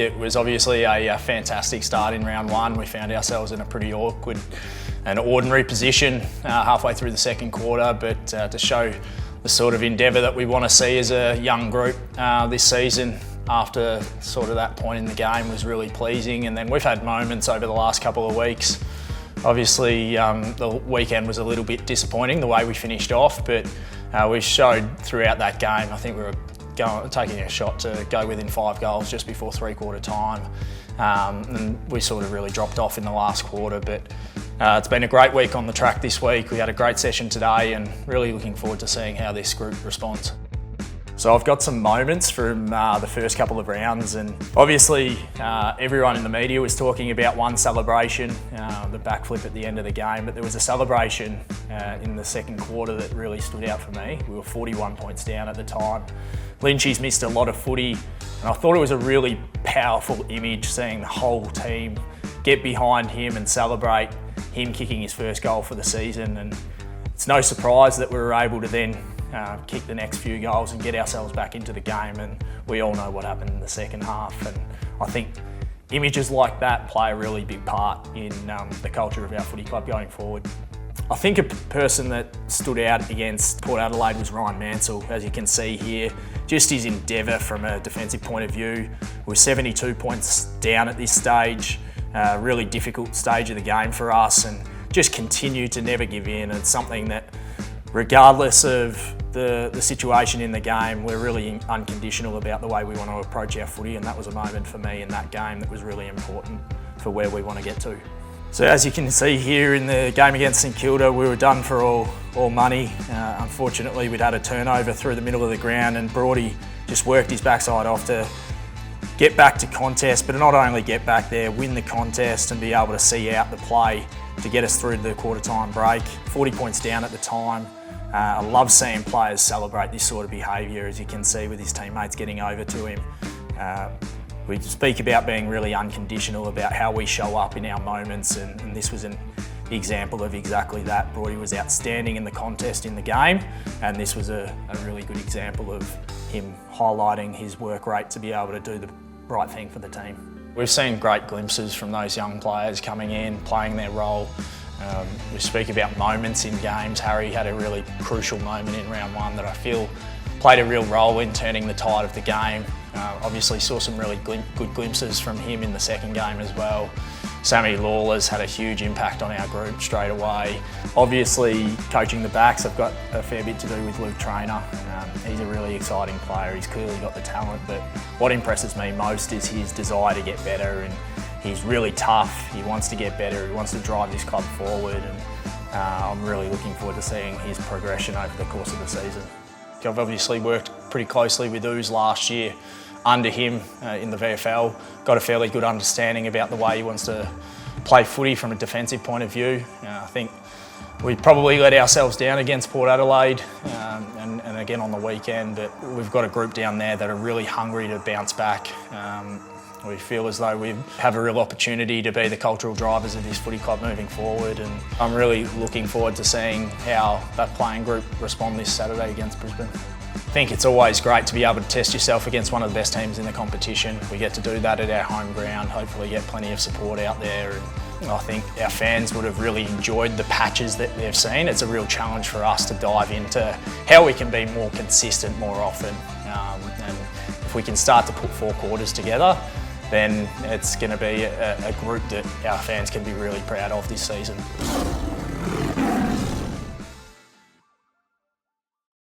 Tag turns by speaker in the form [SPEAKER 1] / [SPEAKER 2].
[SPEAKER 1] It was obviously a fantastic start in round one. We found ourselves in a pretty awkward and ordinary position halfway through the second quarter, but to show the sort of endeavour that we want to see as a young group this season after sort of that point in the game was really pleasing. And then we've had moments over the last couple of weeks. Obviously the weekend was a little bit disappointing the way we finished off, but we showed throughout that game. I think we were taking a shot to go within 5 goals just before three-quarter time, and we sort of really dropped off in the last quarter. But it's been a great week on the track this week. We had a great session today and really looking forward to seeing how this group responds. So I've got some moments from the first couple of rounds, and obviously everyone in the media was talking about one celebration, the backflip at the end of the game, but there was a celebration in the second quarter that really stood out for me. We were 41 points down at the time. Lynchy's missed a lot of footy, and I thought it was a really powerful image seeing the whole team get behind him and celebrate him kicking his first goal for the season. And it's no surprise that we were able to then kick the next few goals and get ourselves back into the game, and we all know what happened in the second half. And I think images like that play a really big part in the culture of our footy club going forward. I think a person that stood out against Port Adelaide was Ryan Mansell. As you can see here, just his endeavour from a defensive point of view. We're 72 points down at this stage, really difficult stage of the game for us, and just continue to never give in. It's something that, regardless of the situation in the game, we're really unconditional about the way we want to approach our footy, and that was a moment for me in that game that was really important for where we want to get to. So as you can see here in the game against St Kilda, we were done for all money. Unfortunately, we'd had a turnover through the middle of the ground, and Brody just worked his backside off to get back to contest, but not only get back there, win the contest and be able to see out the play to get us through to the quarter time break. 40 points down at the time. I love seeing players celebrate this sort of behaviour, as you can see with his teammates getting over to him. We speak about being really unconditional about how we show up in our moments, and this was an example of exactly that. Brody was outstanding in the contest in the game, and this was a really good example of him highlighting his work rate to be able to do the right thing for the team. We've seen great glimpses from those young players coming in, playing their role. We speak about moments in games. Harry had a really crucial moment in round one that I feel played a real role in turning the tide of the game. Obviously saw some really good glimpses from him in the second game as well. Sammy Lawler's had a huge impact on our group straight away. Obviously coaching the backs, I've got a fair bit to do with Luke Trainer. He's a really exciting player, he's clearly got the talent, but what impresses me most is his desire to get better, and he's really tough, he wants to get better, he wants to drive this club forward, and I'm really looking forward to seeing his progression over the course of the season. I've obviously worked pretty closely with Ooze last year under him in the VFL, got a fairly good understanding about the way he wants to play footy from a defensive point of view. I think we probably let ourselves down against Port Adelaide and again on the weekend, but we've got a group down there that are really hungry to bounce back. We feel as though we have a real opportunity to be the cultural drivers of this footy club moving forward, and I'm really looking forward to seeing how that playing group respond this Saturday against Brisbane. I think it's always great to be able to test yourself against one of the best teams in the competition. We get to do that at our home ground, hopefully get plenty of support out there, and I think our fans would have really enjoyed the patches that they've seen. It's a real challenge for us to dive into how we can be more consistent more often, and if we can start to put 4 quarters together, then it's going to be a group that our fans can be really proud of this season.